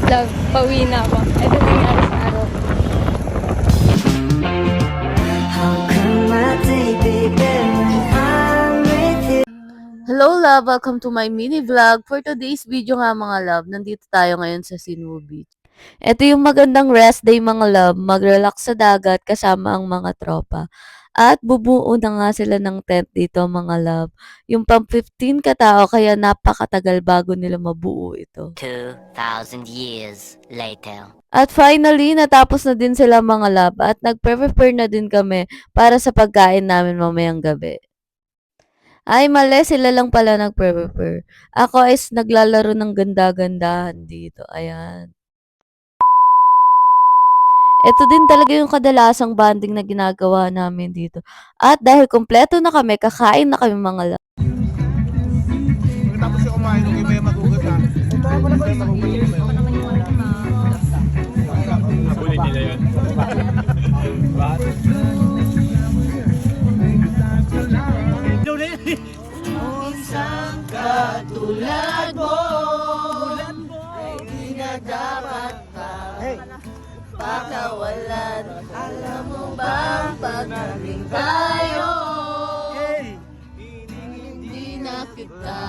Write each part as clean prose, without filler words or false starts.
Love, pauwi na ako. Ito nangyari sa araw ko. Hello love! Welcome to my mini vlog. For today's video nga mga love, nandito tayo ngayon sa Cebu Beach. Ito yung magandang rest day mga love, mag-relax sa dagat kasama ang mga tropa. At bubuo na nga sila ng tent dito mga love. Yung pang 15 katao kaya napakatagal bago nila mabuo ito. 2,000 years later. At finally, natapos na din sila mga love at nag-prepare na din kami para sa pagkain namin mamayang gabi. Ay, mali. Sila lang pala nag-prepare. Ako is naglalaro ng ganda-gandahan dito. Ayan. Ito din talaga yung kadalasang banding na ginagawa namin dito. At dahil kompleto na kami, kakain na kami mga la. Pagkatapos yung kumain, okay ba yung magugot ha? Nabulin nila yun. Isang katulad mo ay di na dapat pakawalan. Alam mo ba pag naging tayo, hindi na kita.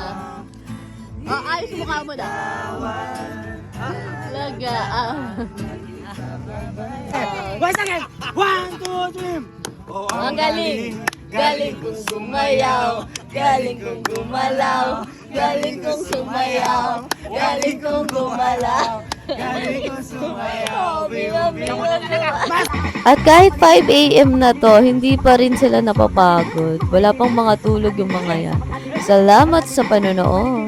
Ayos mukha mo na. Lagaan. Once again! 1, 2, 3! Ang galing! Galing kong sumayaw, galing kong gumalaw, galing kong sumayaw, galing kong gumalaw, galing kong sumayaw. At kahit 5 AM na to, hindi pa rin sila napapagod. Wala pang mga tulog yung mga yan. Salamat sa panonood.